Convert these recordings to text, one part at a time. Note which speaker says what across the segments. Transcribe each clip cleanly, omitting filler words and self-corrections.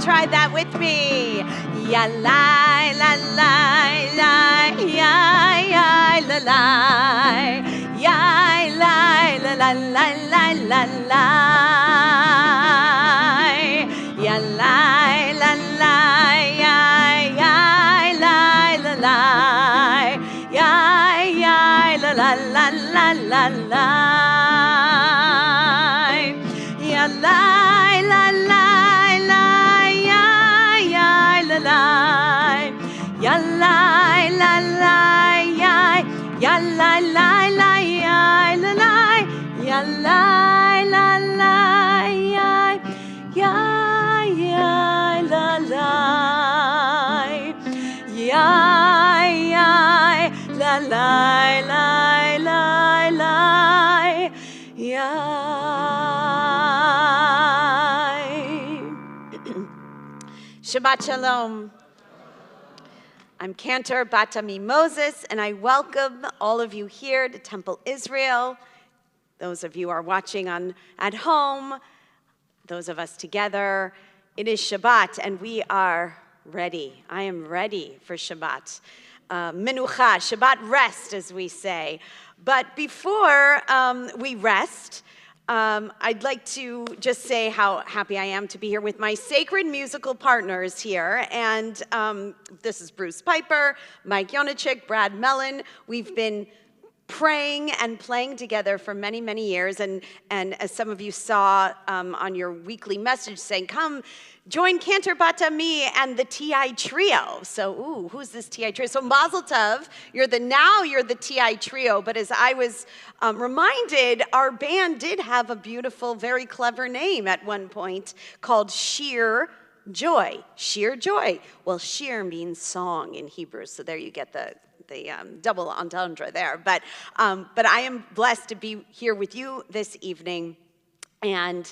Speaker 1: Try that with me. Ya la la la la ya ya la la ya la la la la la la la ya la la la ya ya la la la ya ya la la la la la la ya la la la la ya ya la la ya la la la ya ya la la la ya la la ya la la la ya ya ya la la ya ya la la la la la ya. Shabbat Shalom. I'm Cantor Batami Moses, and I welcome all of you here to Temple Israel. Those of you who are watching at home, those of us together. It is Shabbat, and we are ready. I am ready for Shabbat. Menucha, Shabbat rest, as we say. But before we rest, I'd like to just say how happy I am to be here with my sacred musical partners here. And this is Bruce Piper, Mike Yonichik, Brad Mellon. We've been praying and playing together for many, many years. And as some of you saw on your weekly message saying, come, join Cantor Batami and the TI Trio. So, ooh, who's this TI Trio? So Mazel Tov, you're the TI Trio. But as I was reminded, our band did have a beautiful, very clever name at one point called Sheer Joy. Sheer Joy. Well, sheer means song in Hebrew, so there you get the double entendre there. But I am blessed to be here with you this evening. And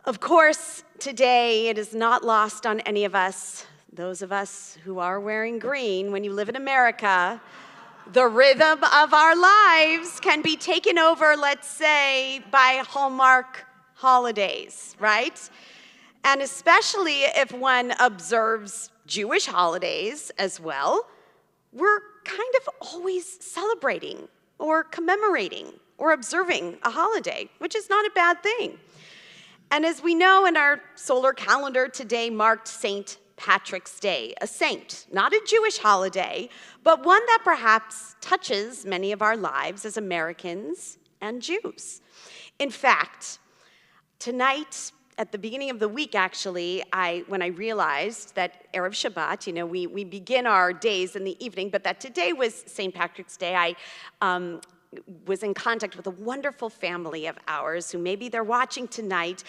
Speaker 1: of course, today it is not lost on any of us, those of us who are wearing green. When you live in America, the rhythm of our lives can be taken over, let's say, by Hallmark holidays, right? And especially if one observes Jewish holidays as well, we're kind of always celebrating or commemorating or observing a holiday, which is not a bad thing. And as we know, in our solar calendar, today marked St. Patrick's Day, a saint, not a Jewish holiday, but one that perhaps touches many of our lives as Americans and Jews. In fact, tonight, at the beginning of the week, actually, when I realized that Erev Shabbat, we begin our days in the evening, but that today was St. Patrick's Day, I was in contact with a wonderful family of ours who maybe they're watching tonight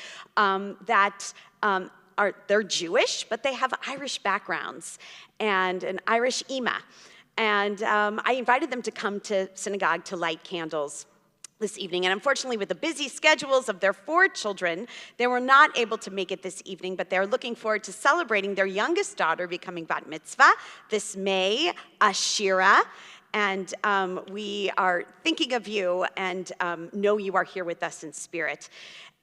Speaker 1: they're Jewish, but they have Irish backgrounds and an Irish ima. And I invited them to come to synagogue to light candles this evening. And unfortunately, with the busy schedules of their 4 children, they were not able to make it this evening, but they're looking forward to celebrating their youngest daughter becoming bat mitzvah this May, Ashira. And we are thinking of you and know you are here with us in spirit.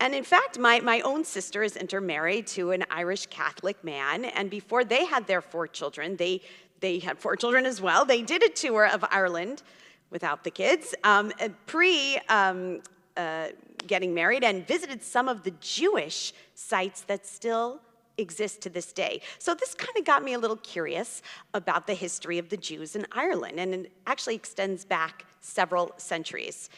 Speaker 1: And in fact, my own sister is intermarried to an Irish Catholic man. And before they had their 4 children, they had 4 children as well. They did a tour of Ireland without the kids, getting married, and visited some of the Jewish sites that still exist to this day. So this kind of got me a little curious about the history of the Jews in Ireland, and it actually extends back several centuries.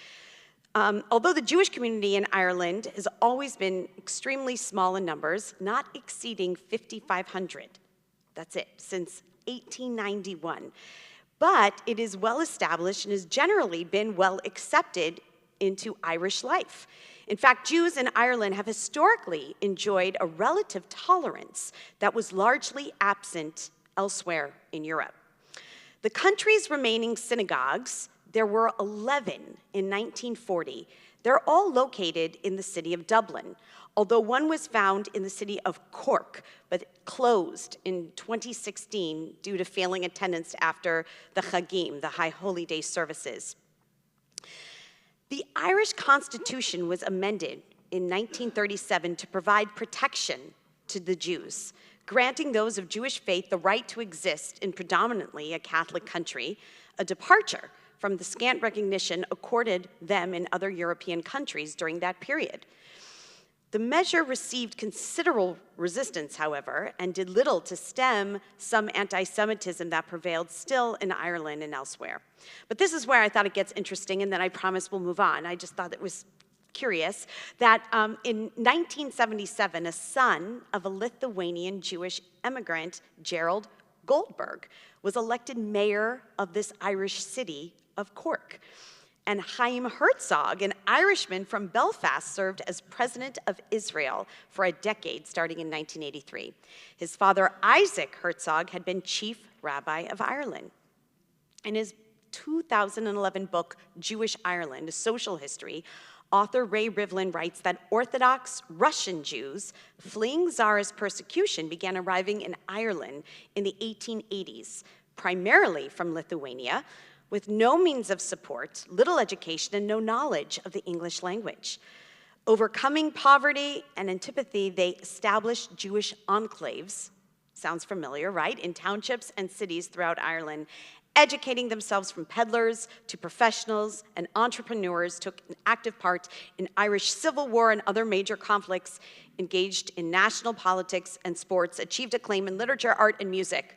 Speaker 1: Although the Jewish community in Ireland has always been extremely small in numbers, not exceeding 5,500. That's it, since 1891. But it is well established and has generally been well accepted into Irish life. In fact, Jews in Ireland have historically enjoyed a relative tolerance that was largely absent elsewhere in Europe. The country's remaining synagogues, there were 11 in 1940. They're all located in the city of Dublin, although one was found in the city of Cork, but closed in 2016 due to failing attendance after the Chagim, the High Holy Day services. The Irish Constitution was amended in 1937 to provide protection to the Jews, granting those of Jewish faith the right to exist in predominantly a Catholic country, a departure from the scant recognition accorded them in other European countries during that period. The measure received considerable resistance, however, and did little to stem some anti-Semitism that prevailed still in Ireland and elsewhere. But this is where I thought it gets interesting, and then I promise we'll move on. I just thought it was curious that in 1977, a son of a Lithuanian Jewish immigrant, Gerald Goldberg, was elected mayor of this Irish city of Cork. And Chaim Herzog, an Irishman from Belfast, served as president of Israel for a decade, starting in 1983. His father, Isaac Herzog, had been chief rabbi of Ireland. In his 2011 book, Jewish Ireland, A Social History, author Ray Rivlin writes that Orthodox Russian Jews fleeing Tsarist persecution began arriving in Ireland in the 1880s, primarily from Lithuania, with no means of support, little education, and no knowledge of the English language. Overcoming poverty and antipathy, they established Jewish enclaves, sounds familiar, right, in townships and cities throughout Ireland, educating themselves from peddlers to professionals and entrepreneurs, took an active part in Irish Civil War and other major conflicts, engaged in national politics and sports, achieved acclaim in literature, art, and music,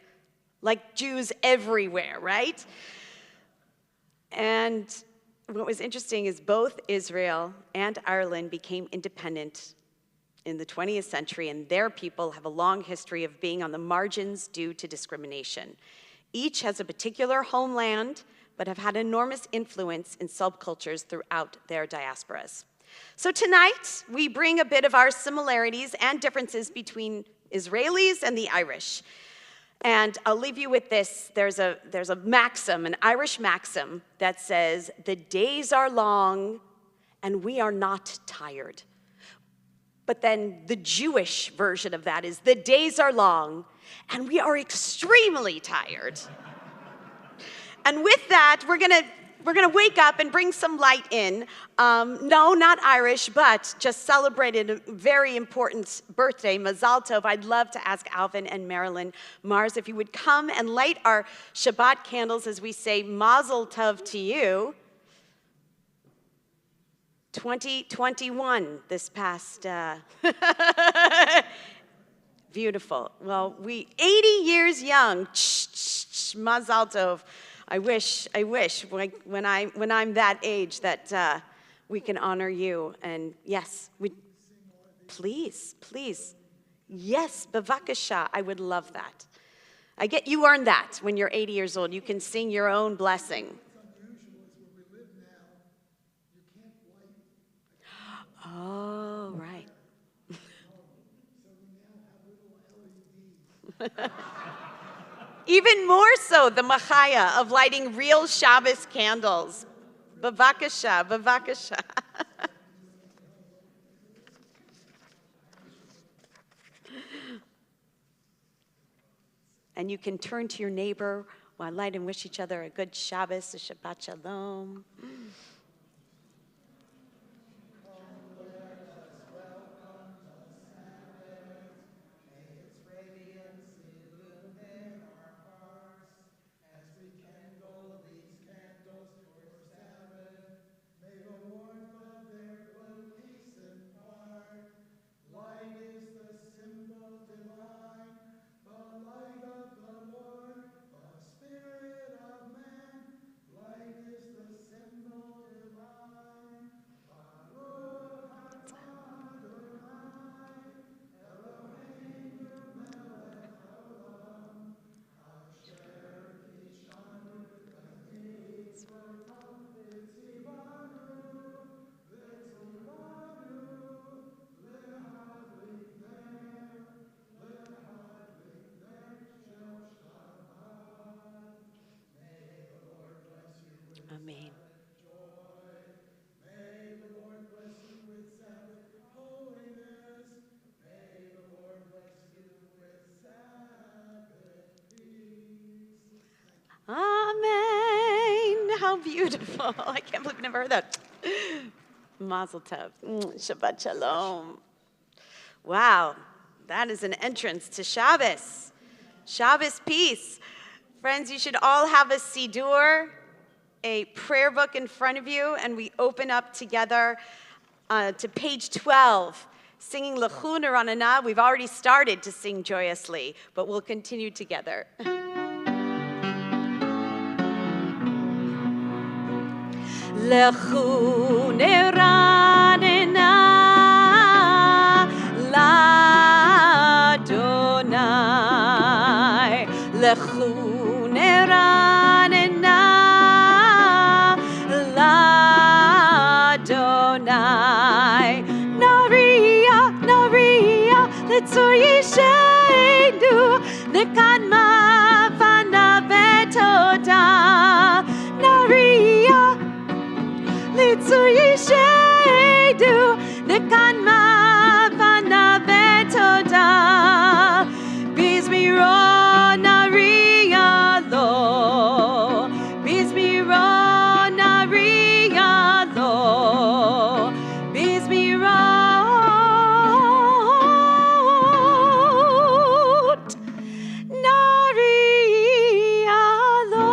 Speaker 1: like Jews everywhere, right? And what was interesting is both Israel and Ireland became independent in the 20th century, and their people have a long history of being on the margins due to discrimination. Each has a particular homeland, but have had enormous influence in subcultures throughout their diasporas. So tonight, we bring a bit of our similarities and differences between Israelis and the Irish. And I'll leave you with this. There's a maxim, an Irish maxim, that says, "The days are long and we are not tired." But then the Jewish version of that is, "The days are long and we are extremely tired." And with that, we're gonna wake up and bring some light in. No, not Irish, but just celebrated a very important birthday, Mazal Tov. I'd love to ask Alvin and Marilyn Mars if you would come and light our Shabbat candles as we say Mazel Tov to you. 2021, this past, beautiful. Well, 80 years young, Mazal Tov. I wish, like, when I'm that age that we can honor you. And yes, please. Yes, bevakasha, I would love that. You earned that when you're 80 years old. You can sing your own blessing. Oh, right. Even more so, the machaya of lighting real Shabbos candles. Bevakasha. And you can turn to your neighbor while light and wish each other a good Shabbos, a Shabbat Shalom. Amen. Amen. How beautiful. I can't believe I've never heard that. Mazel tov. Shabbat shalom. Wow, that is an entrance to Shabbos. Shabbos peace. Friends, you should all have a siddur, a prayer book in front of you, and we open up together to page 12, singing L'chu Neranana. We've already started to sing joyously, but we'll continue together. L'chu Neranana l'Adonai, L'chu Neranana l'Adonai, Nariya, Nariya, L'tzur Yishenu, Nekanma v'ana v'toda, Nariya, L'tzur Yishenu, Nekanma v'ana v'toda, Bizmiro Nariya lo, Bizmiro Nariya lo, Bizmiro Nariya lo.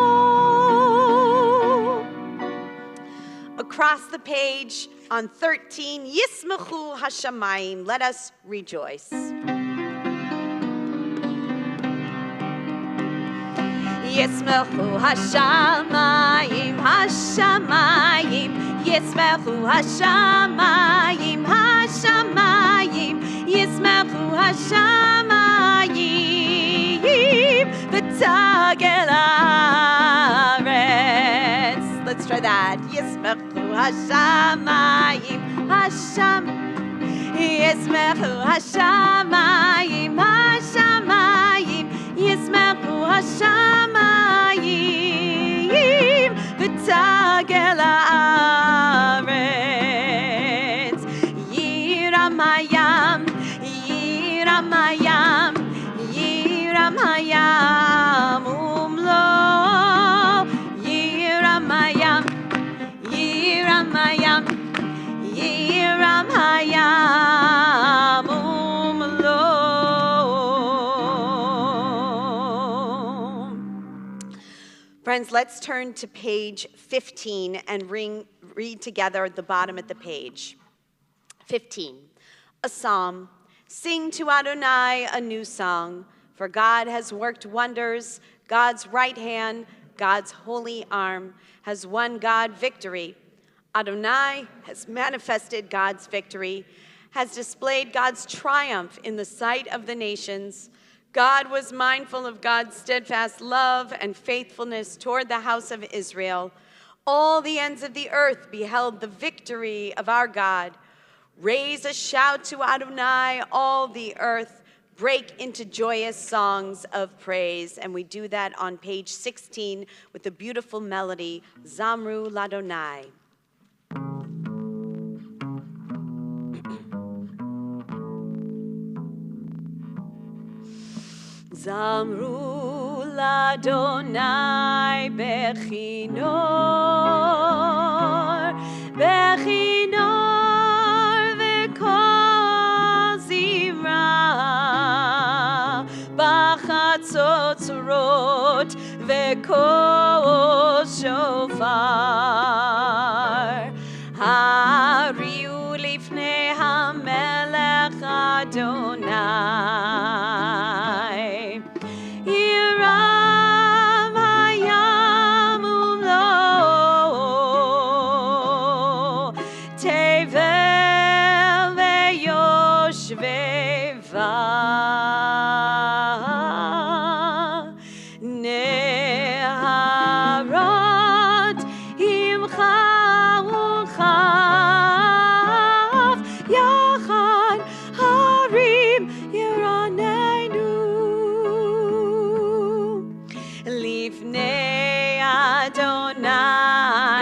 Speaker 1: Across the page on 13, Yismachu Hashamayim, let us rejoice. Yismachu Hashamayim, Hashamayim, Yismachu Hashamayim, Hashamayim, Yismachu Hashamayim, V'tagel haaretz. Let's try that. Yismachu Hashamayim, Hasham, Yismachu Hashamayim, Hashamayim, Yismachu Hashamayim, V'tagel haaretz. Yiram hayam, Yiram hayam, Yiram hayam, umlo, Yiram hayam, Yiram hayam, Yiram hayam, umlo. Friends, let's turn to page 15 and read together the bottom of the page. 15, a psalm. Sing to Adonai a new song, for God has worked wonders. God's right hand, God's holy arm, has won God victory. Adonai has manifested God's victory, has displayed God's triumph in the sight of the nations. God was mindful of God's steadfast love and faithfulness toward the house of Israel. All the ends of the earth beheld the victory of our God. Raise a shout to Adonai, all the earth. Break into joyous songs of praise. And we do that on page 16 with the beautiful melody, Zamru Ladonai. Zamru Ladonai Bechinor, Bechinor v'kol zira, b'chatzotzorot v'kol shofar. Hariu lifnei hamelech Adonai. Yiram hayam umlo, tevel veyoshveva, neharot imcha uchav, yachad harim yiranenu. Lifnei Adonai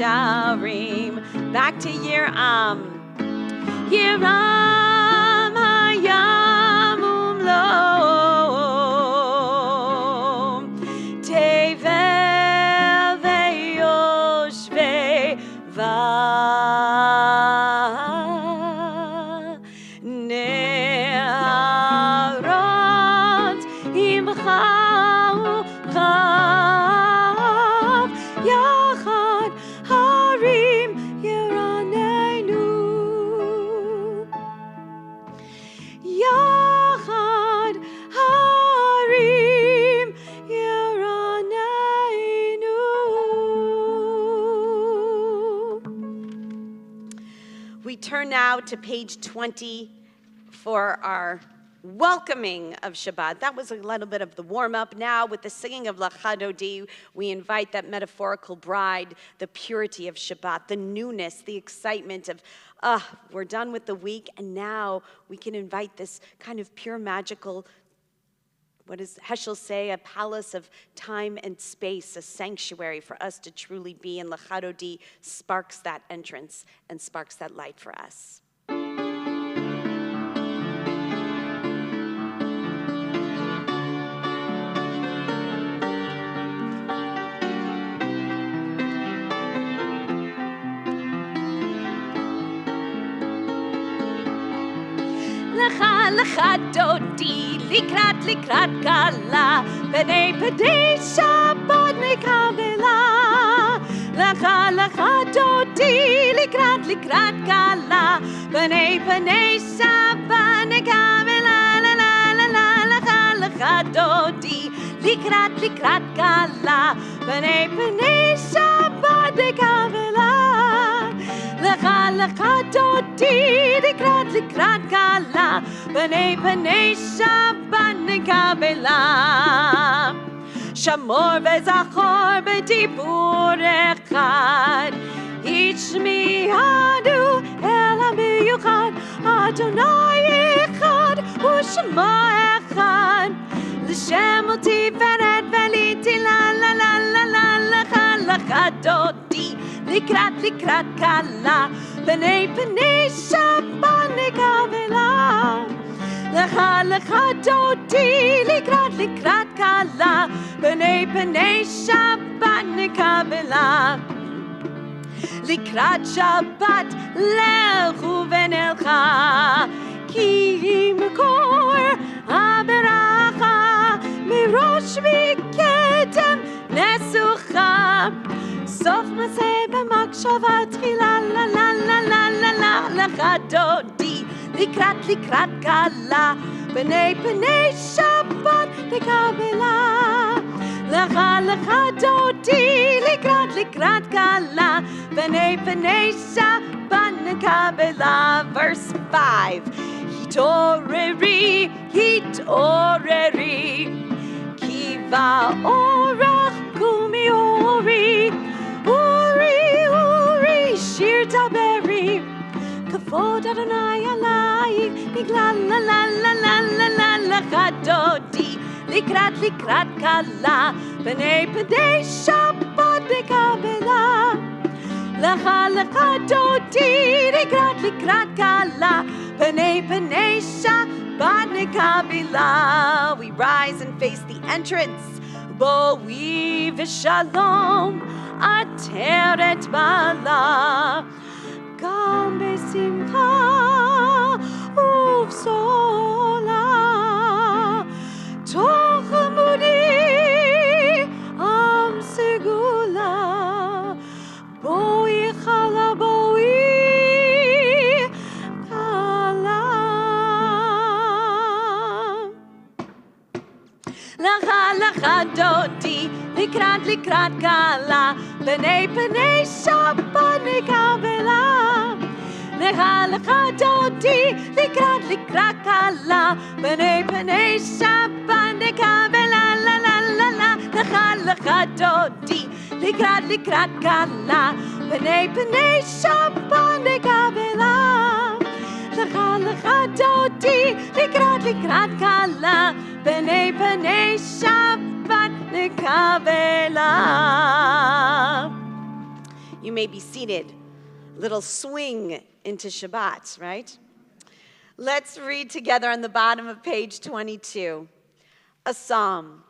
Speaker 1: Sharim. Back to Yiram. Yiram hayam umlo. Tevel veyoshvei va. Ne'arot imchau chav. Yachad harim yiranenu. Yachad harim yiranenu. We turn now to page 20 for our welcoming of Shabbat. That was a little bit of the warm-up. Now, with the singing of Lachadodi, we invite that metaphorical bride, the purity of Shabbat, the newness, the excitement of, we're done with the week, and now we can invite this kind of pure, magical, what does Heschel say, a palace of time and space, a sanctuary for us to truly be, and Lachadodi sparks that entrance and sparks that light for us. Lecha dodi likrat kala b'nei Shabbat nekavela. Lecha dodi likrat kala b'nei Shabbat nekavela. Lecha dodi likrat kala b'nei Shabbat nekavela. Lecha dodi likrat kala b'nei Shabbat nekabela. Shamor v'zachor b'dibur echad, Yitzmi'anu el ha'miyuchad, Adonai echad u'shema echad, L'shem u'tiferet v'liti la la la la la lecha dodi likrat kala b'nei Shabbat nekavela. Lecha dodi likrat kala b'nei Shabbat nekavela. Likrat Shabbat lechu v'nelcha, ki imkor haberacha mirosh v'kedem nesucha. Sof maseh b'makshava tchila la la la la la la. Lecha dodi likrat kala b'nei Shabbat nekavela. Lecha dodi likrat kala b'nei Shabbat nekavela. Verse 5. Hitoreri ki va'orach kumi ori. Uri, shir daberi, kavod Adonai alai, bigla la la la la la la lecha dodi likrat kala b'nei Shabbat nekavela. Lecha dodi likrat kala b'nei Shabbat nekavela. We rise and face the entrance. Bo'vi v'shalom ateret bala, gam besimcha uvsola, toch amudi am segula, boi chala boi kala. Lecha dodi likrat kala b'nei Shabbat nekavela. Lecha dodi likrat kala b'nei Shabbat nekavela. La la la la. Lecha dodi likrat kala b'nei Shabbat nekavela. Lecha dodi likrat kala b'nei Shabbat nekavela. You may be seated. Little swing into Shabbat, right? Let's read together on the bottom of page 22. A psalm,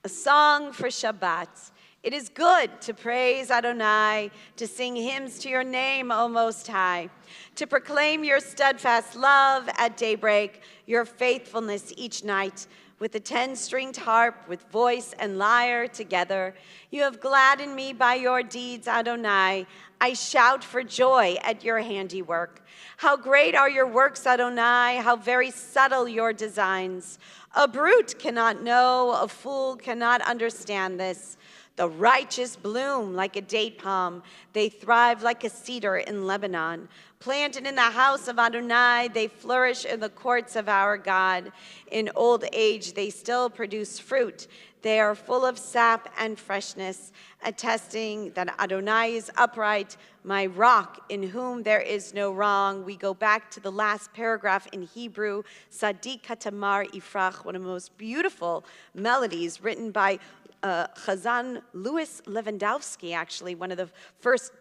Speaker 1: a song for Shabbat. It is good to praise Adonai, to sing hymns to your name, O Most High, to proclaim your steadfast love at daybreak, your faithfulness each night, with the 10-stringed harp, with voice and lyre together. You have gladdened me by your deeds, Adonai. I shout for joy at your handiwork. How great are your works, Adonai, how very subtle your designs. A brute cannot know, a fool cannot understand this. The righteous bloom like a date palm. They thrive like a cedar in Lebanon. Planted in the house of Adonai, they flourish in the courts of our God. In old age, they still produce fruit. They are full of sap and freshness, attesting that Adonai is upright, my rock, in whom there is no wrong. We go back to the last paragraph in Hebrew, Sadiq Katamar Ifrach, one of the most beautiful melodies written by Chazan Louis Lewandowski, actually, one of the first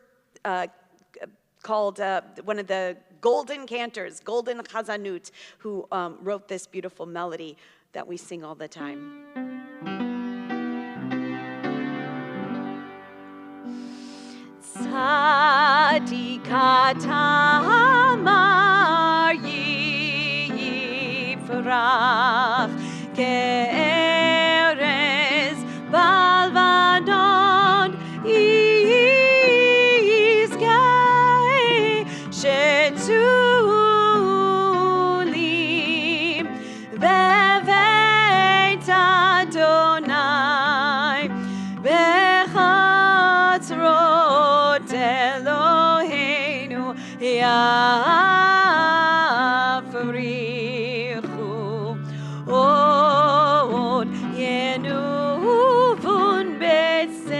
Speaker 1: called one of the golden cantors, golden Chazanut, who wrote this beautiful melody that we sing all the time. Tzadi katamar yifrach ke'erez balvadon yizgei shetulim beveit Adonai bechatzrot Eloheinu yafrichu od yenuvun b'seva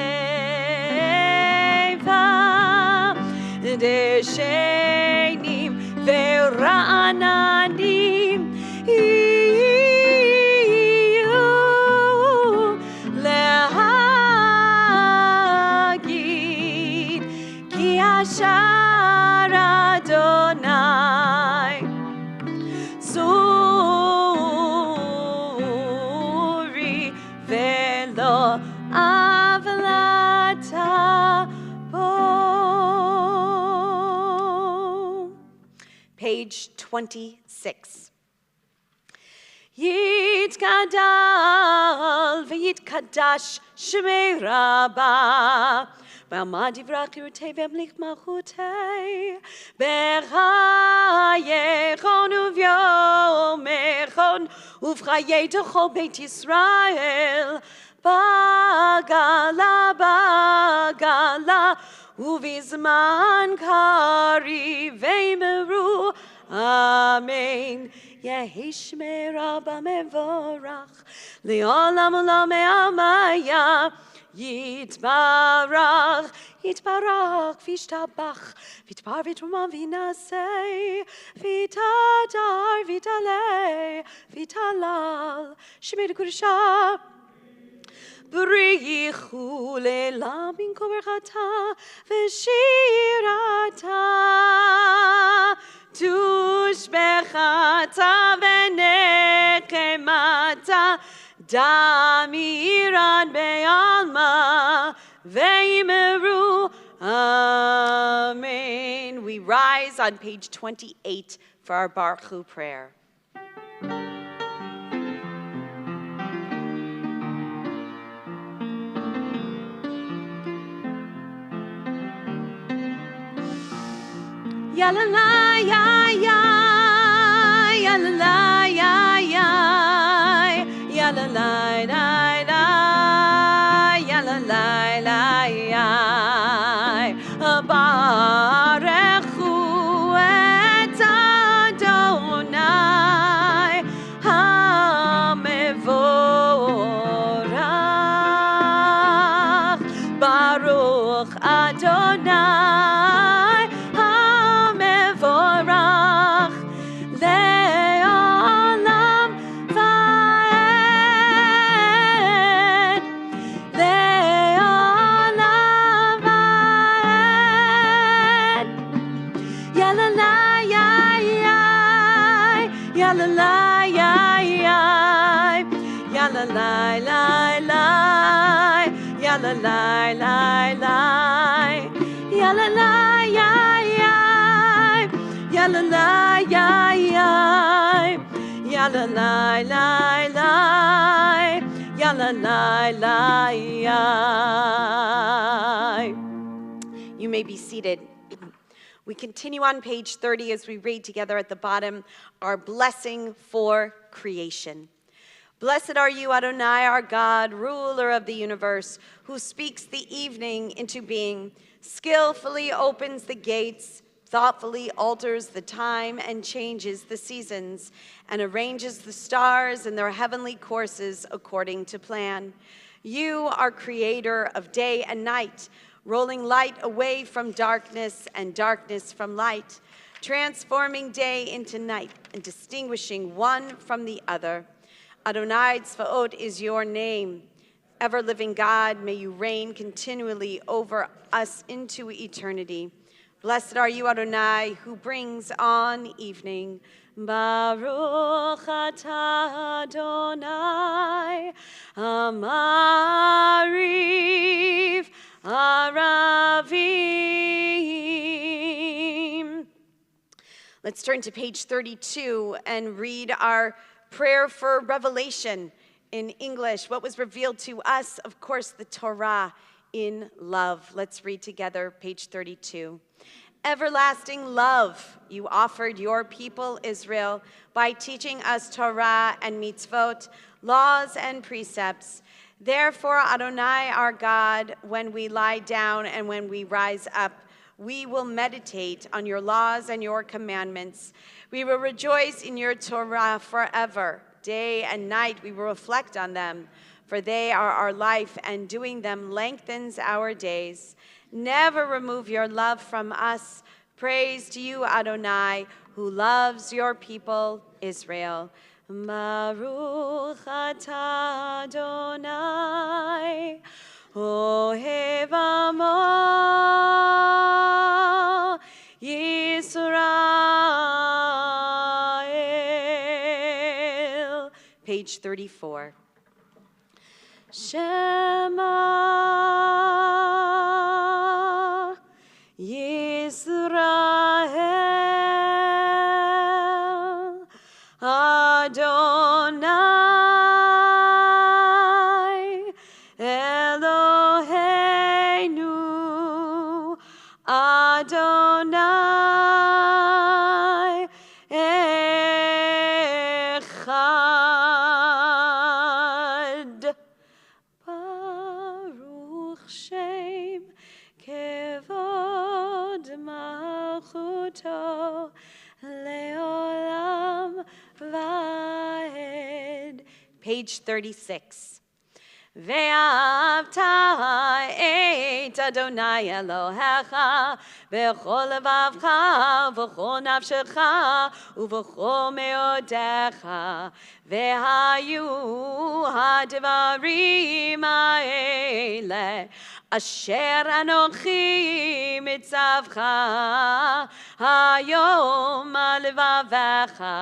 Speaker 1: deshenim vera'ananim iyu lehagid ki ashar Adonai Suri velo avlata bo. Page 26. Yitkadal v'yitkadash shmei Rabbah B'amad yivrach yirtei v'yamlich malchutei B'chayechon uvyomechon uv'chayei d'chol Beit Yisrael Bagala bagala uvizman kari veimeru Amen. Yehi shmei Rabbah mevorach le'olam olam me'amaya Yitbarach, Yitbarach, Vishtabach, Vitbar Vitruma Vinasei, Vitadar, Vitale, Vitalal, Shemir Kurisha, Brichu Le'lam Min Koverchata, Veshirata, Tushbechata Venechemata, Damiran be'alma ve'imeru. Amen. We rise on page 28 for our Baruch Hu prayer. Ya la la ya ya, ya la la ya ya. Ya la la la la, ya la la la ya. Barechu et Adonai hamevorach. Baruch Adonai hamevorach. Le'olam va'ed. Le'olam va'ed. la la la, ya la la ya ya, ya la la ya ya, ya la la la la, ya la la la ya. You may be seated. We continue on page 30 as we read together at the bottom our blessing for creation. Blessed are you, Adonai, our God, ruler of the universe, who speaks the evening into being, skillfully opens the gates, thoughtfully alters the time and changes the seasons, and arranges the stars in their heavenly courses according to plan. You are creator of day and night, rolling light away from darkness and darkness from light, transforming day into night and distinguishing one from the other. Adonai Tzvaot is your name. Ever-living God, may you reign continually over us into eternity. Blessed are you, Adonai, who brings on evening. Baruch atah Adonai, Amariv Aravim. Let's turn to page 32 and read our prayer for revelation in English. What was revealed to us, of course, the Torah in love. Let's read together, page 32. Everlasting love, you offered your people Israel by teaching us Torah and mitzvot, laws and precepts. Therefore, Adonai, our God, when we lie down and when we rise up, we will meditate on your laws and your commandments. We will rejoice in your Torah forever. Day and night we will reflect on them, for they are our life, and doing them lengthens our days. Never remove your love from us. Praise to you, Adonai, who loves your people, Israel. Baruch atah Adonai, Ohev Amo Yisrael. Page 34. Shema Yisrael Adonai Eloheinu Adonai Echad. Baruch Shem Kevod Malchuto Leolam Vaed. Page 36. Ve'avta et Adonai Elohecha v'chol levavcha v'chol nafshecha uv'chol meodecha ve'hayu ha'devarim ha'ele asher anochi mitzavcha hayom levavecha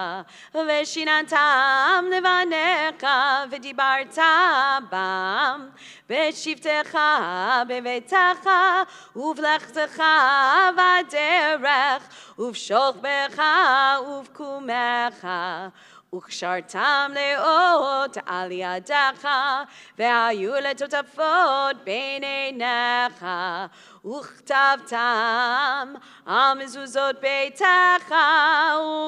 Speaker 1: v'shinantam levanecha v'dibarta bam v'shivtecha b'vetecha uv'lechtecha v'derech uv'shochbecha uv'kumecha Ukshartam leot al yadecha ve'hayu letotafot beineinecha Uchtavtam al mezuzot beitecha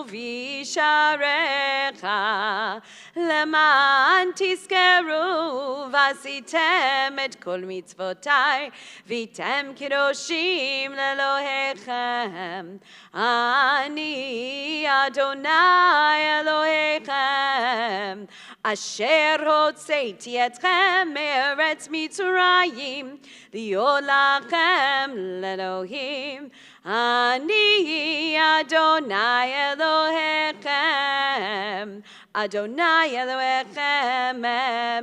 Speaker 1: uvisharecha leman tizkeru vasitem et kol mitzvotai vitem kidoshim lelohechem ani Adonai Elohechem asher hotzeiti etchem me'eretz Mitzrayim liot lachem le'Elohim ani Adonai Elohechem Adonai Elohechem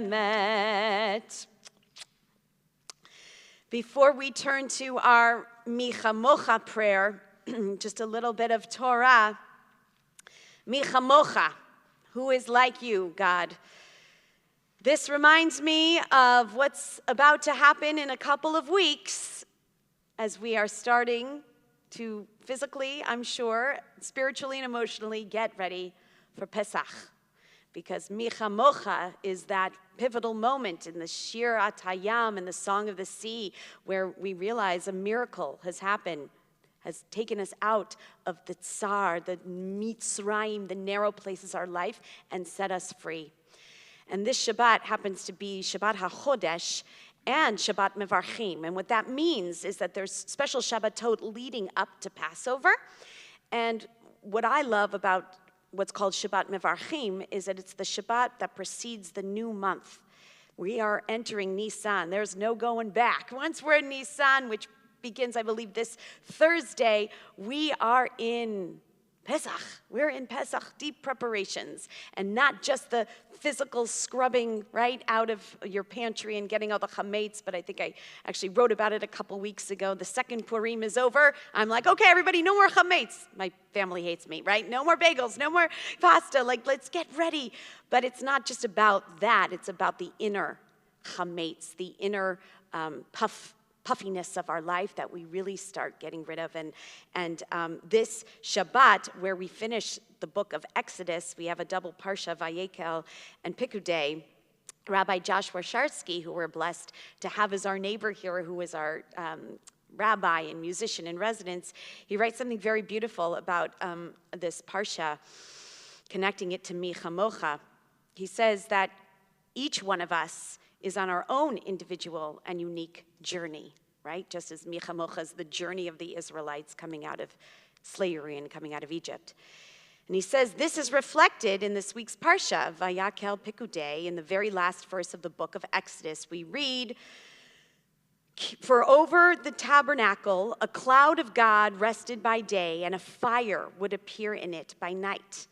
Speaker 1: emet. Before we turn to our Michamocha prayer, just a little bit of Torah. Michamocha, who is like you, God? This reminds me of what's about to happen in a couple of weeks as we are starting to physically, I'm sure, spiritually and emotionally get ready for Pesach. Because Micha Mocha is that pivotal moment in the Shir Atayam, in the Song of the Sea, where we realize a miracle has happened, has taken us out of the Tsar, the Mitzrayim, the narrow places of our life, and set us free. And this Shabbat happens to be Shabbat HaChodesh and Shabbat Mevarchim. And what that means is that there's special Shabbatot leading up to Passover. And what I love about what's called Shabbat Mevarchim is that it's the Shabbat that precedes the new month. We are entering Nisan. There's no going back. Once we're in Nisan, which begins, I believe, this Thursday, we are in Pesach. We're in Pesach, deep preparations, and not just the physical scrubbing right out of your pantry and getting all the chametz, but I think I actually wrote about it a couple weeks ago. The second Purim is over. I'm like, okay, everybody, no more chametz. My family hates me, right? No more bagels, no more pasta. Like, let's get ready. But it's not just about that. It's about the inner chametz, the inner puffiness of our life that we really start getting rid of. And this Shabbat, where we finish the book of Exodus, we have a double parsha, Vayekel and Pikudei. Rabbi Joshua Sharsky, who we're blessed to have as our neighbor here, who is our rabbi and musician in residence, he writes something very beautiful about this parsha, connecting it to Micha Mocha. He says that each one of us is on our own individual and unique journey, right? Just as Micha Mocha is the journey of the Israelites coming out of slavery and coming out of Egypt. And he says this is reflected in this week's Parsha, Vayakel Pikudei, in the very last verse of the book of Exodus. We read, "For over the tabernacle a cloud of God rested by day, and a fire would appear in it by night,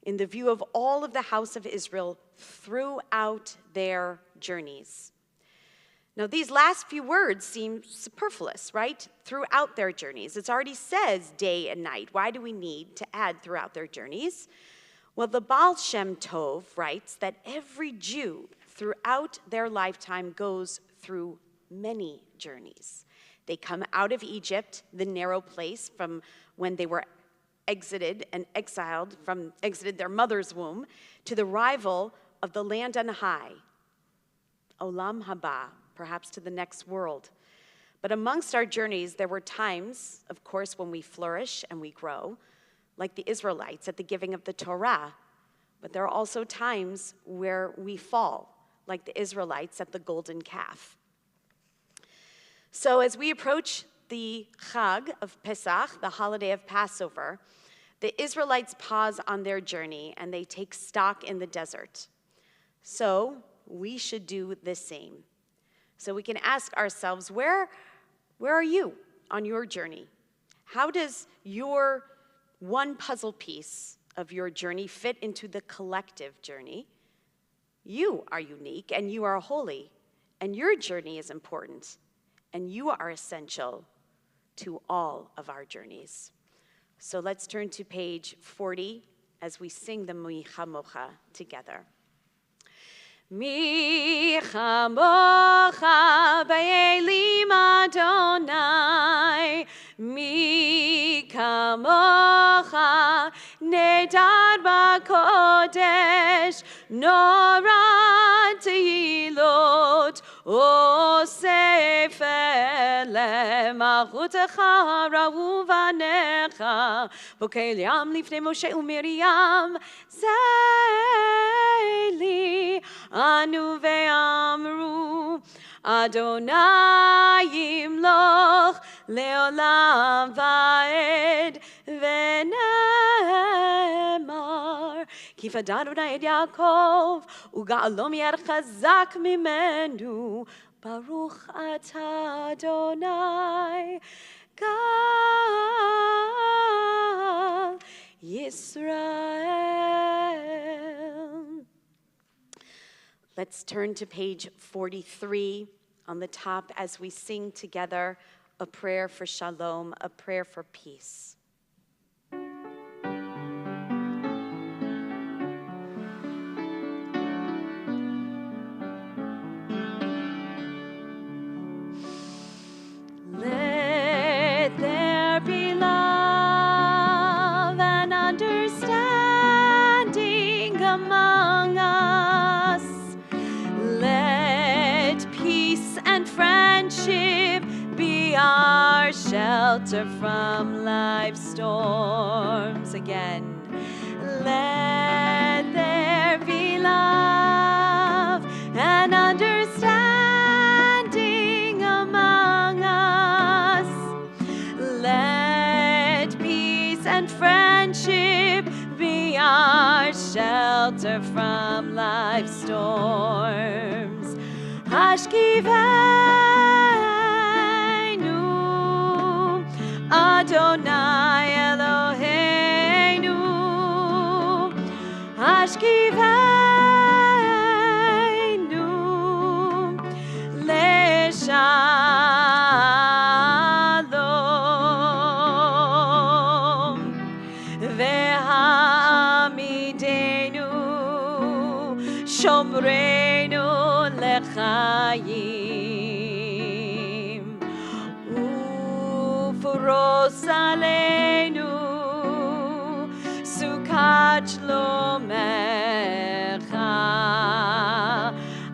Speaker 1: in the view of all of the house of Israel throughout their journeys." Now, these last few words seem superfluous, right? Throughout their journeys. It already says day and night. Why do we need to add throughout their journeys? Well, the Baal Shem Tov writes that every Jew throughout their lifetime goes through many journeys. They come out of Egypt, the narrow place from when they were exited and exited their mother's womb, to the arrival of the land on high, Olam Haba, perhaps to the next world. But amongst our journeys, there were times, of course, when we flourish and we grow, like the Israelites at the giving of the Torah. But there are also times where we fall, like the Israelites at the golden calf. So as we approach the Chag of Pesach, the holiday of Passover, the Israelites pause on their journey and they take stock in the desert. So we should do the same. So we can ask ourselves, where are you on your journey? How does your one puzzle piece of your journey fit into the collective journey? You are unique and you are holy, and your journey is important, and you are essential to all of our journeys. So let's turn to page 40 as we sing the Micha Mocha together. Micha Mocha B'Elim Adonai, Micha Mocha Nedar B'Kodesh, Nora Tehilot, Osef Le'Malchutecha Ra'u V'necha, Bokel Yam Lifnei Moshe u'Miriam, Zeili Anu ve'amru, Adonai yimloch le'olam va'ed, ve'nemar ki fadad Adonai et Yaakov u'ga'alo mi'er chazak mimenu, Baruch atah Adonai Gal Yisrael. Let's turn to page 43 on the top as we sing together a prayer for shalom, a prayer for peace. be our shelter from life's storms. Again, let there be love and understanding among us. Let peace and friendship be our shelter from life's storms. Hashkiveinu, Adonai Eloheinu. Hashkiveinu, Leshalom. Ve'hamidenu, Shomreinu lechayim. Ufros aleinu, Sukkot shlomecha.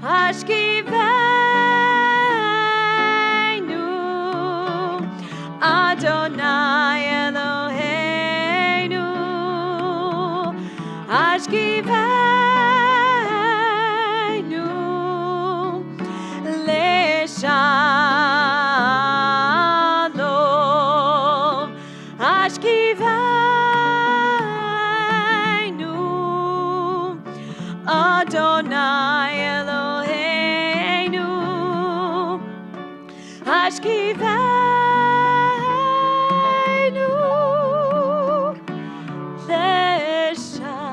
Speaker 1: Hashkiveinu, Adonai Eloheinu. Hashkiveinu, Leshalom. Hashkiveinu, Adonai Eloheinu. Hashkiveinu, Leshalom.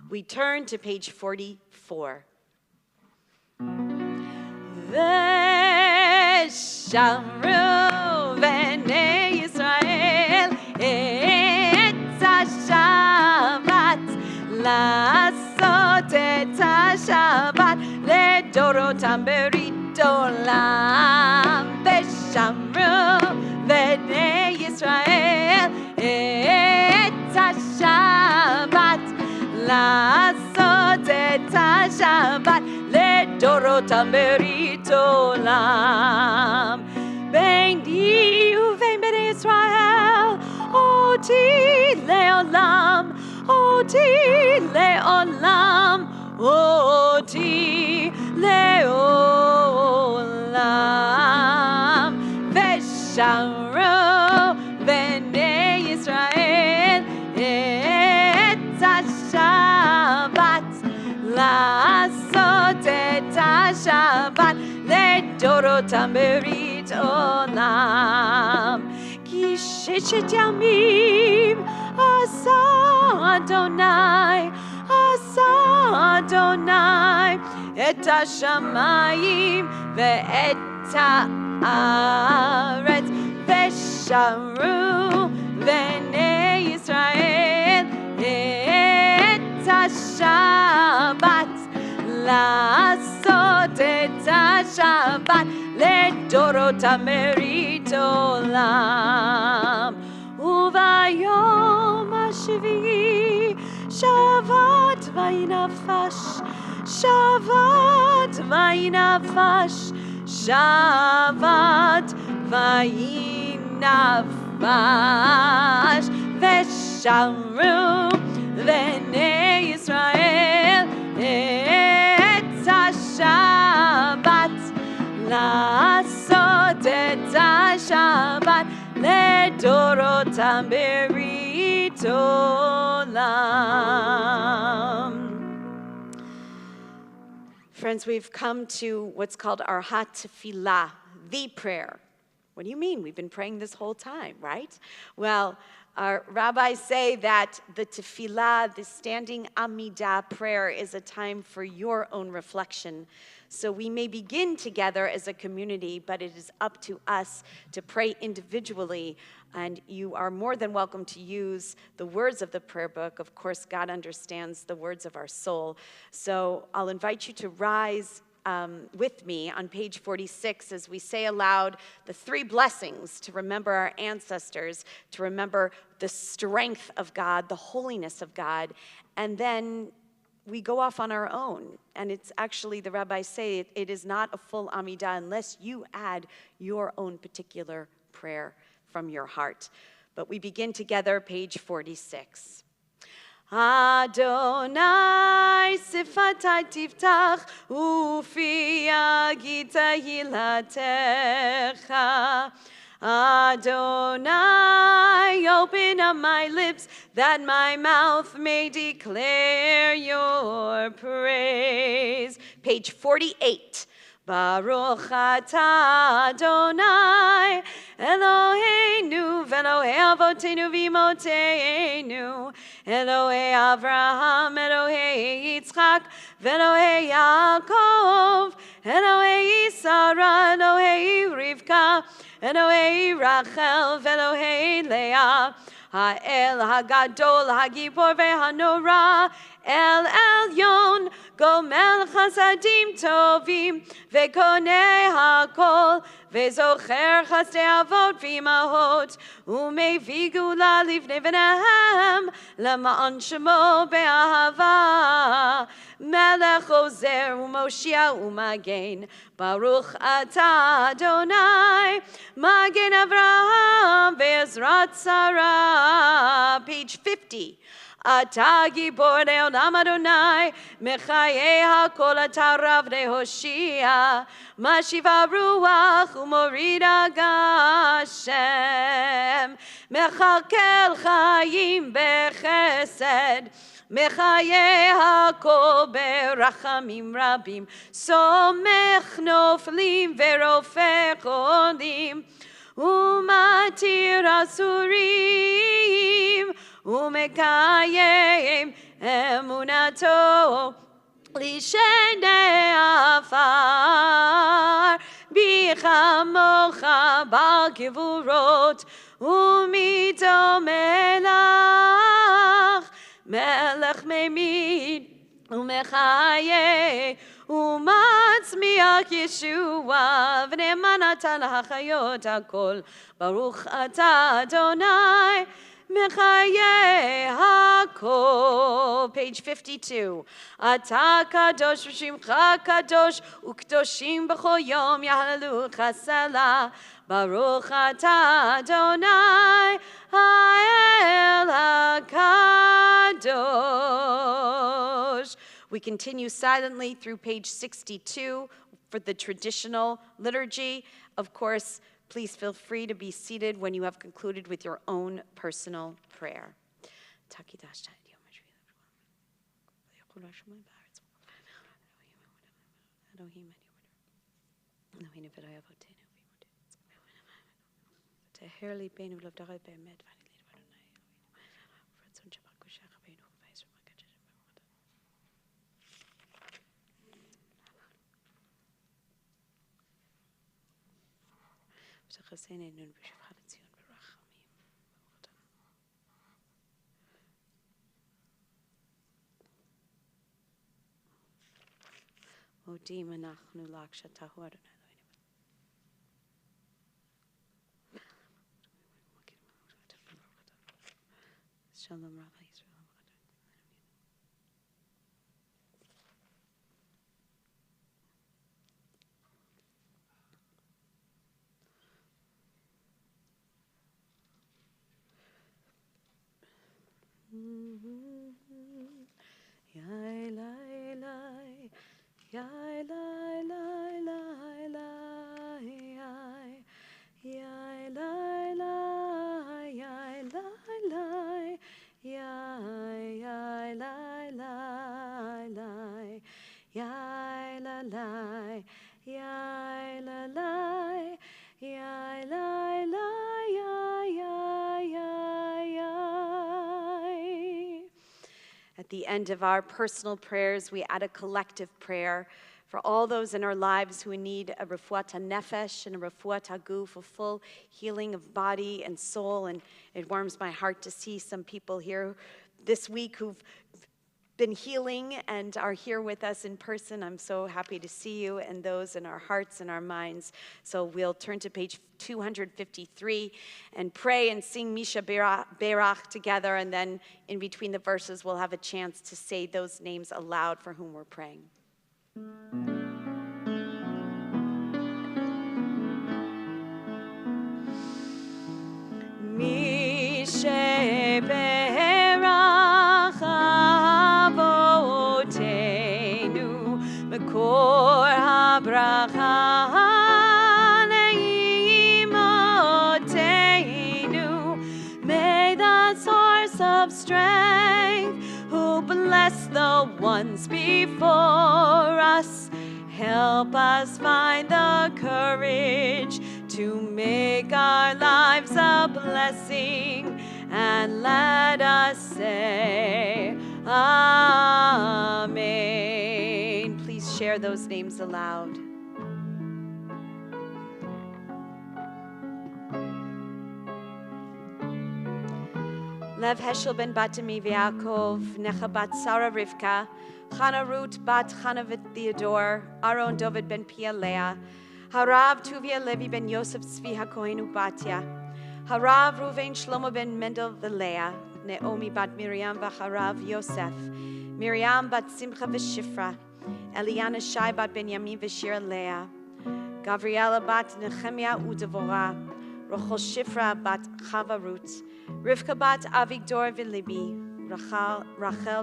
Speaker 1: We turn to page 44. Veshamru bnei Yisrael et HaShabbat, לעשות את השבת לדורותם ברית עולם. ושמרו בני ישראל את השבת, לעשות את השבת לדורותם ברית עולם. ביני ובין בני ישראל אותי לעולם, אותי לעולם, אותי לעולם. ושמרו בני ישראל את השבת, לעשות את השבת לדורותם ברית עולם. כי ששת ימים עשה אדוני, עשה אדוני את השמיים ואת הארץ. ושמרו בני ישראל את השבת, לעשות את השבת לדורותם ברית עולם. וביום השביעי שבת ויהי נפש, שבת ויהי נפש, שבת ויהי נפש. ושמרו בני ישראל את השבת, לעשות את השבת לדורותם ברית עולם. Friends, we've come to what's called our ha-tefillah, the prayer. What do you mean? We've been praying this whole time, right? Well, our rabbis say that the tefillah, the standing amidah prayer, is a time for your own reflection. So we may begin together as a community, but it is up to us to pray individually. And you are more than welcome to use the words of the prayer book. Of course, God understands the words of our soul. So I'll invite you to rise with me on page 46 as we say aloud the three blessings to remember our ancestors, to remember the strength of God, the holiness of God, and then we go off on our own. And it's actually, the rabbis say, it is not a full Amidah unless you add your own particular prayer from your heart. But we begin together, page 46. Adonai sifatai tiftach ufi yagid tehilatecha. Adonai, open up my lips that my mouth may declare your praise. Page 48. Baruch atah Adonai Eloheinu v'Elohei avotenu v'imotenu Elohei Avraham Elohei Yitzchak v'Elohei Yaakov Elohei Sarah Elohei Rivka Elohei Rachel v'Elohei Leah Ha'el Hagadol Hagibor ve'Hanora El Elyon Gomel Chasadim Tovim Vekonei Hakol Vezocher Chasdei Avot V'imahot Umevii Gula Livnei V'nehem Lema'an Shemo Be'ahava Melech Ozer Umoshia Umagen Baruch Atah Adonai Magen Avraham Ve'ezrat Sarah. Page 50. Atah gibor le'olam Adonai, mechayei hakol atah rav lehoshia, mashiva ruach umorida gashem, mechalkel chayim bechesed, mechayei hakol berachamim rabim, somech noflim verofech olim, umatir asurim, Umekayem emunato lishenei afar bichamocha bal gevurot umito melech memid umechaye umatzmiach Yeshua v'nemanata lahachayot hakol Baruch atah Adonai Mechayeh hakol. Page 52. Atah kadosh v'shimcha kadosh ukdoshim b'chol yom yahalelu chasela. Baruch atah Adonai ha'el hakadosh. We continue silently through page 62 for the traditional liturgy. Of course, please feel free to be seated when you have concluded with your own personal prayer. Modim anachnu lak shatahu Adonai Eloheinu. Shalom Rabbi Yisrael. Yai lai lai, yai lai lai lai lai, yai lai lai, yai lai lai, yai lai lai lai, yai la lai, yai la lai, yai lai lai, yai. At the end of our personal prayers, we add a collective prayer for all those in our lives who need a refuat nefesh and a refuat haguf, a full healing of body and soul. And it warms my heart to see some people here this week who've been healing and are here with us in person, I'm so happy to see you, and those in our hearts and our minds. So we'll turn to page 253 and pray and sing Misha Berach together, and then in between the verses we'll have a chance to say those names aloud for whom we're praying. Misha Berach Avotenu Mekor HaBracha Neimotenu. May the source of strength, who bless the ones before us, help us find the courage to make our lives a blessing, and let us say Amen. Please share those names aloud. Lev Heschel ben Batami V'Yaakov, Necha bat Sarah Rivka, Chana Ruth bat Chana Theodore, Aaron David ben Pia Leah, Harav Tuvia Levi ben Yosef Tzvi HaKohen Ubatya, Harav Ruvain Shlomo ben Mendel V'Leah, Naomi bat Miriam v'Harav Yosef, Miriam bat Simcha v'Shifra, Eliana Shai bat Benyamin v'Shira Leah, Gavriela bat Nehemiah uDevorah, Rochel Shifra bat Chava Ruth, Rivka bat Avigdor v'Libi, Rachel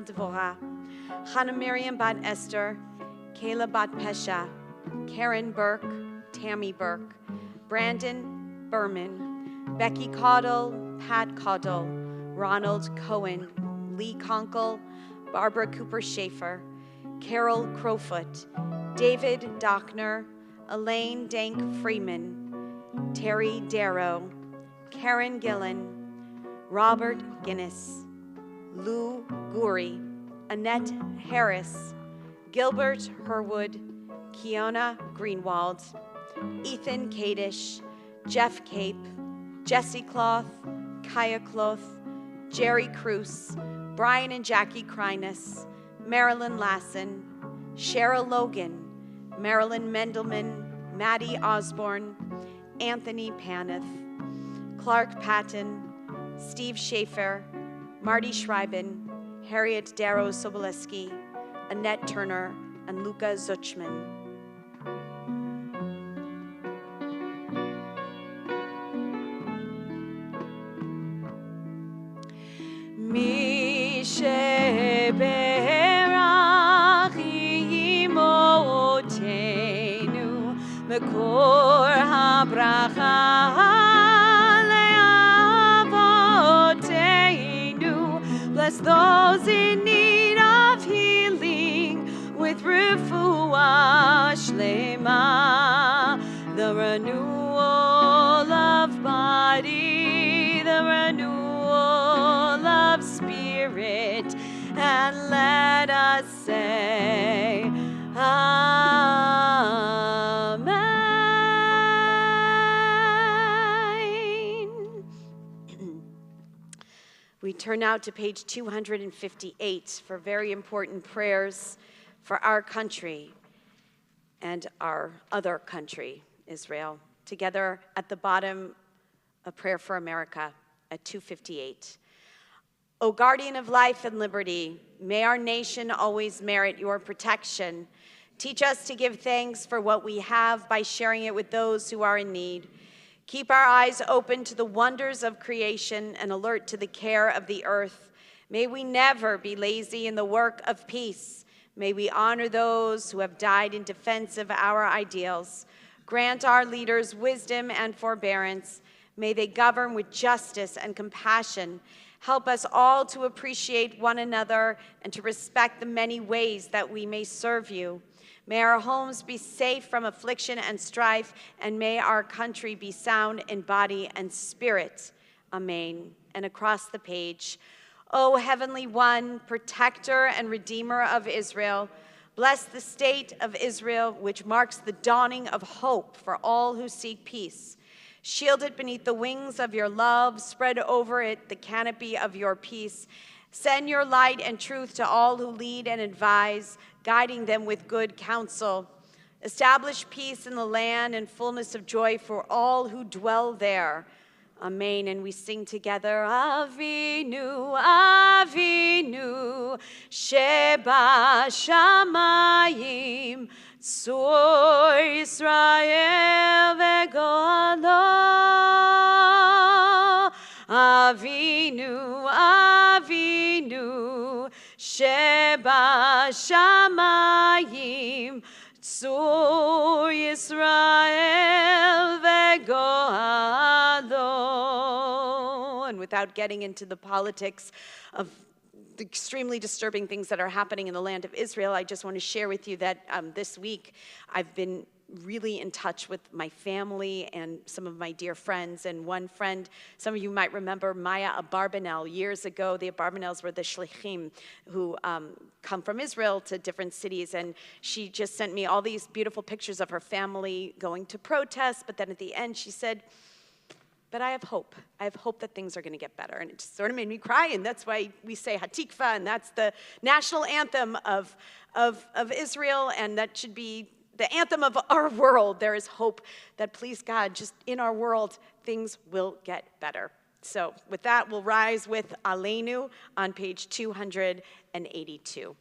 Speaker 1: Devorah, Hannah Miriam bat Esther, Kayla bat Pesha, Karen Burke, Tammy Burke, Brandon Berman, Becky Caudle, Pat Caudle, Ronald Cohen, Lee Conkle, Barbara Cooper Schaefer, Carol Crowfoot, David Dockner, Elaine Dank Freeman, Terry Darrow, Karen Gillen, Robert Guinness, Lou Guri, Annette Harris, Gilbert Herwood, Kiona Greenwald, Ethan Kadish, Jeff Cape, Jesse Cloth, Kaya Cloth, Jerry Cruz, Brian and Jackie Kryness, Marilyn Lassen, Cheryl Logan, Marilyn Mendelman, Maddie Osborne, Anthony Paneth, Clark Patton, Steve Schaefer, Marty Schreiben, Harriet Darrow Soboleski, Annette Turner, and Luca Zuchman. Mishe Berach Imotenu Mekor HaBracha Le'avotenu. Bless those in need of healing with refuah shlema, the renewal of body, the renewal of spirit, and let us say Amen. We turn now to page 258 for very important prayers for our country and our other country, Israel. Together at the bottom, a prayer for America at 258. O guardian of life and liberty, may our nation always merit your protection. Teach us to give thanks for what we have by sharing it with those who are in need. Keep our eyes open to the wonders of creation and alert to the care of the earth. May we never be lazy in the work of peace. May we honor those who have died in defense of our ideals. Grant our leaders wisdom and forbearance. May they govern with justice and compassion. Help us all to appreciate one another and to respect the many ways that we may serve you. May our homes be safe from affliction and strife, and may our country be sound in body and spirit. Amen. And across the page, O Heavenly One, protector and redeemer of Israel, bless the state of Israel, which marks the dawning of hope for all who seek peace. Shield it beneath the wings of your love, spread over it the canopy of your peace. Send your light and truth to all who lead and advise, guiding them with good counsel. Establish peace in the land and fullness of joy for all who dwell there. Amen. And we sing together, Avinu, Avinu, Sheba Shamayim, Tzur Yisrael v'Golo. Avinu, Avinu, Sheba Shamayim, Tzur Yisrael v'Golo. And without getting into the politics of the extremely disturbing things that are happening in the land of Israel, I just want to share with you that this week I've been really in touch with my family and some of my dear friends. And one friend, some of you might remember Maya Abarbanel. Years ago, the Abarbanels were the shlichim who come from Israel to different cities. And she just sent me all these beautiful pictures of her family going to protest. But then at the end, she said, but I have hope. I have hope that things are going to get better. And it just sort of made me cry. And that's why we say Hatikva, and that's the national anthem of Israel. And that should be the anthem of our world. There is hope that, please God, just in our world, things will get better. So with that, we'll rise with Aleinu on page 282.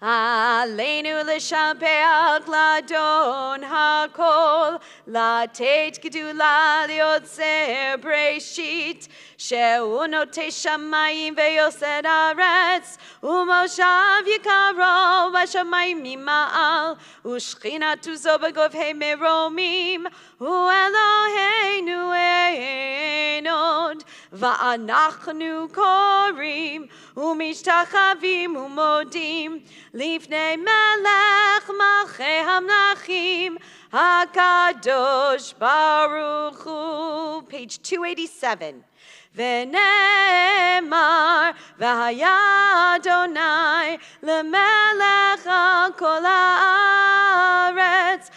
Speaker 1: Aleinu l'shabeach l'adon hakol, לתת גדולה ליוצר בראשית, שהוא נוטה שמיים ויוסד ארץ, ומושב יקרו בשמיים ממעל, ושכינתו זו בגבהי מרומים, הוא אלוהינו אין עוד, ואנחנו קוראים ומשתחווים ומודים לפני מלך מלכי המלכים, HaKadosh Baruch Hu. Page 287. ונאמר, והיה אדוני למלך על כל הארץ,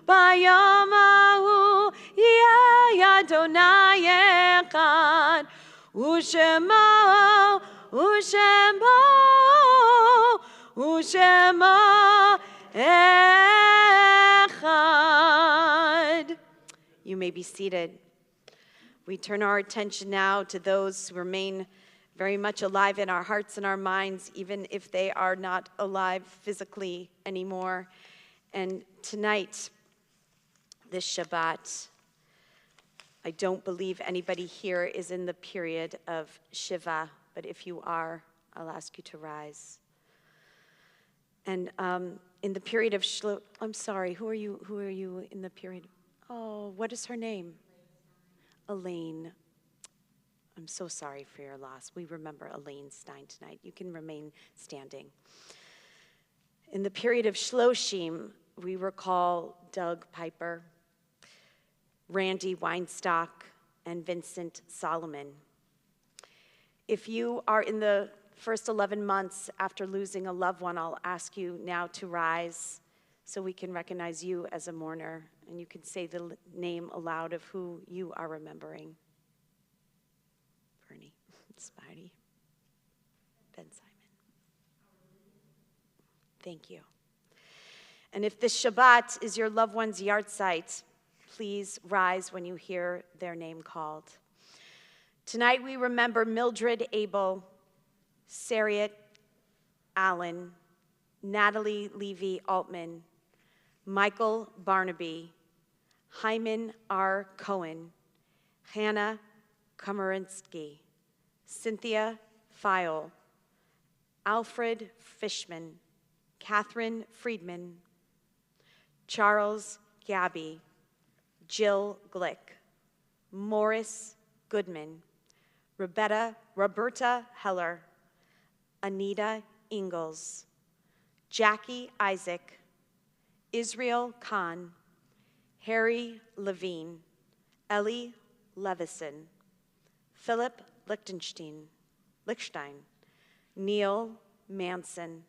Speaker 1: ביום ההוא יהיה אדוני אחד, ושמו echad. You may be seated. We turn our attention now to those who remain very much alive in our hearts and our minds, even if they are not alive physically anymore. And tonight, this Shabbat, I don't believe anybody here is in the period of Shiva, but if you are, I'll ask you to rise. And in the period of I'm sorry, who are you in the period? Oh, what is her name? Elaine. I'm so sorry for your loss. We remember Elaine Stein tonight. You can remain standing. In the period of Shloshim, we recall Doug Piper, Randy Weinstock, and Vincent Solomon. If you are in the first 11 months after losing a loved one, I'll ask you now to rise so we can recognize you as a mourner, and you can say the name aloud of who you are remembering. Bernie, Spidey, Ben Simon. Thank you. And if this Shabbat is your loved one's yahrzeit, please rise when you hear their name called. Tonight we remember Mildred Abel, Sariat Allen, Natalie Levy Altman, Michael Barnaby, Hyman R. Cohen, Hannah Komarinsky, Cynthia File, Alfred Fishman, Catherine Friedman, Charles Gabby, Jill Glick, Morris Goodman, Roberta Heller, Anita Ingalls, Jackie Isaac, Israel Khan, Harry Levine, Ellie Levison, Philip Lichtenstein, Neil Manson,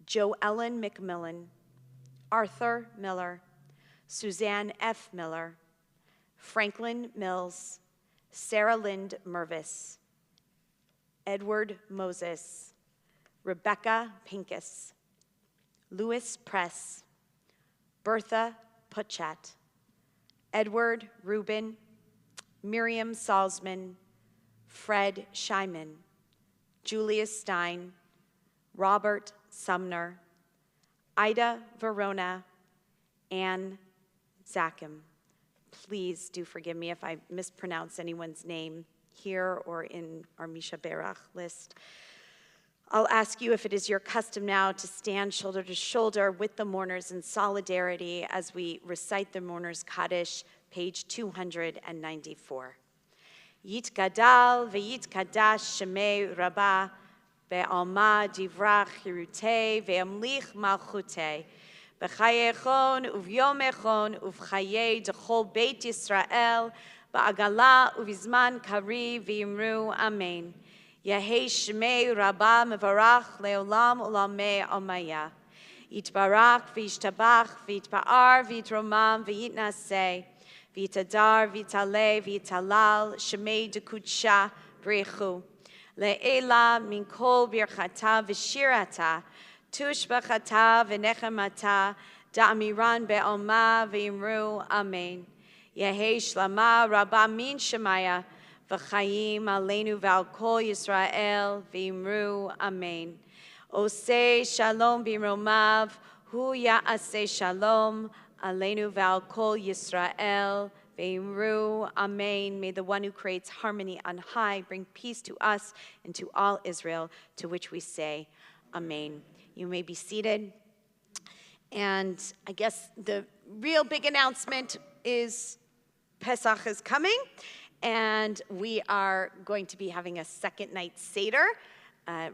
Speaker 1: Joellen McMillan, Arthur Miller, Suzanne F. Miller, Franklin Mills, Sarah Lind Mervis, Edward Moses, Rebecca Pincus, Louis Press, Bertha Putchat, Edward Rubin, Miriam Salzman, Fred Scheiman, Julius Stein, Robert Sumner, Ida Verona, Anne Zachem. Please do forgive me if I mispronounce anyone's name here or in our Misha Berach list. I'll ask you if it is your custom now to stand shoulder to shoulder with the mourners in solidarity as we recite the Mourners Kaddish, page 294. Yitgadal v'yitkadash shemei rabbah be'alma divrach hirutei ve'amlich malchutei b'chayechon uvyomechon uv'chayei d'chol beit Yisrael ba'agala uvizman kari v'yimru amen. Yehei shemei rabbah mevarach leolam ulamei almaya. Yitbarach v'yishtabach v'yitba'ar v'yitromam v'yitnaseh v'yitadar v'yitaleh v'yitalal shemei dekudsha b'rechu. Le'ela min kol birchata v'shirata tushbachata v'nechemata da'amiran be'alma v'yimru amen. Yehei shlama rabbah min shemaya v'chayim aleinu v'al kol Yisrael v'yimru amen. Oseh shalom b'romav hu ya'aseh shalom aleinu v'al kol Yisrael v'yimru amen. May the one who creates harmony on high bring peace to us and to all Israel, to which we say amen. You may be seated. And I guess the real big announcement is Pesach is coming. And we are going to be having a second night Seder.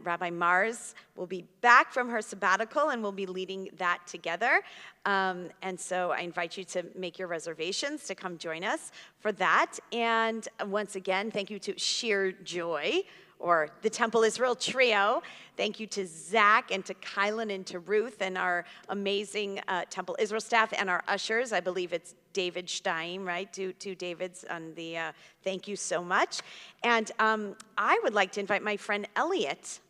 Speaker 1: Rabbi Mars will be back from her sabbatical and we'll be leading that together. And so I invite you to make your reservations to come join us for that. And once again, thank you to Sheer Joy, or the Temple Israel Trio. Thank you to Zach and to Kylan and to Ruth and our amazing Temple Israel staff and our ushers. I believe it's David Stein, right? Two Davids on the, thank you so much. And I would like to invite my friend Elliot.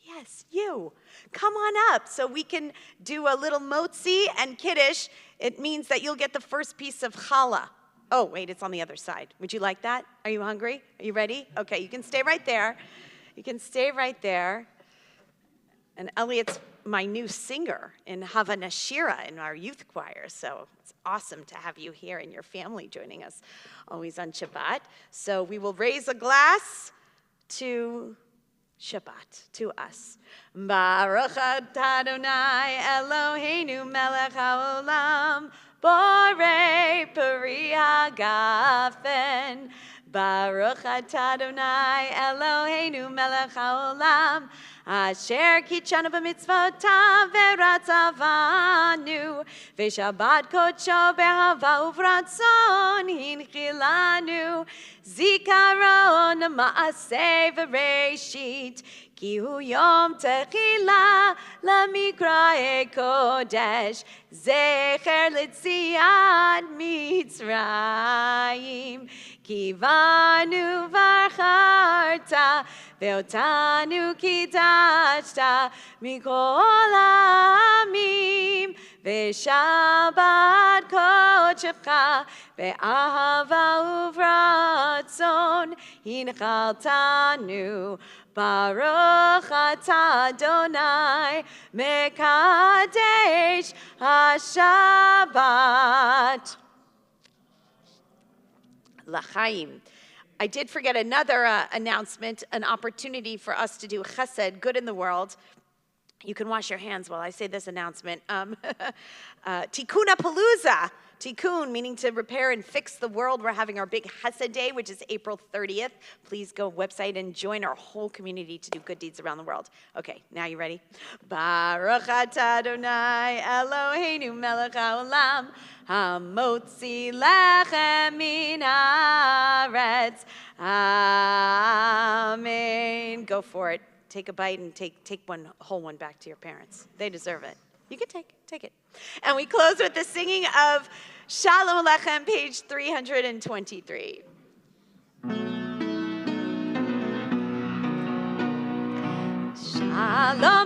Speaker 1: Yes, you. Come on up so we can do a little motzi and kiddush. It means that you'll get the first piece of challah. Oh, wait, it's on the other side. Would you like that? Are you hungry? Are you ready? Okay, you can stay right there. You can stay right there. And Elliot's my new singer in Havana Shira in our youth choir, so it's awesome to have you here and your family joining us always on Shabbat. So we will raise a glass to Shabbat, to us. Baruch atah Adonai Eloheinu melech haolam borei peri hagafen. Baruch atah Adonai Eloheinu melech haolam asher kitshanu b'mitzvotav v'ratzavanu v'shabbat kodsho b'ahava uvratzon hinchilanu zikaron ma'aseh v'reishit ki hu yom techila lamikrae kodesh zecher l'tziat Mitzrayim kivanu v'acharta ve'otanu kidashta mikol ha'amim ve'shabbat kodshecha ve'ahava uvratzon hinchaltanu Baruch atah Adonai mekadesh haShabbat. L'chaim. I did forget another announcement, an opportunity for us to do chesed, good in the world. You can wash your hands while I say this announcement. Tikkun Palooza. Tikkun, meaning to repair and fix the world. We're having our big Chesed Day, which is April 30th. Please go website and join our whole community to do good deeds around the world. Okay, now you ready? Baruch atah Adonai Eloheinu melech haolam hamotzi lechem min haaretz. Amen. Go for it. Take a bite and take one whole one back to your parents. They deserve it. You can take it. And we close with the singing of Shalom Alechem, page 323. Shalom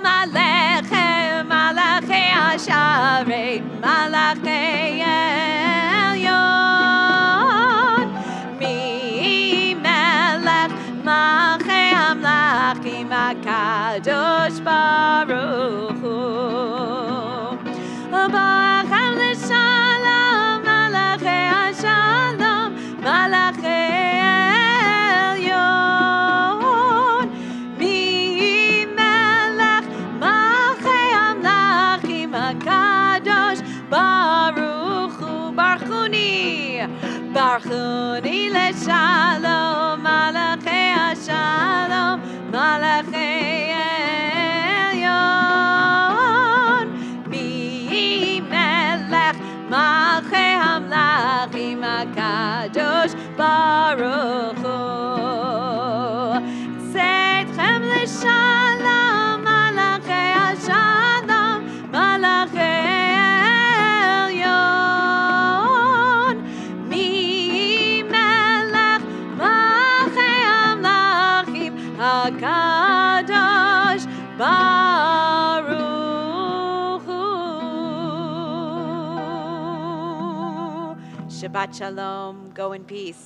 Speaker 1: Aleichem, Malachei Asharei, Malachei Elyon. Mi Melech, Malchei Amlachim, HaKadosh Baruch Hu. Barachem l'shalom, Malachei Ashalom, Malachei Elyon. Mi Melech, Malchei Amlachim, HaKadosh Baruch Hu. Barchuni l'shalom, Malachei Ashalom, Malachei Elyon. Mi Melech, Malchei Amlachim, HaKadosh Baruch Hu. Tzedchem l'shalom, Malachei Ashalom, Malachei Elyon. Mi Melech, Malchei Amlachim, HaKadosh Baruch Hu. Shabbat Shalom. Go in peace.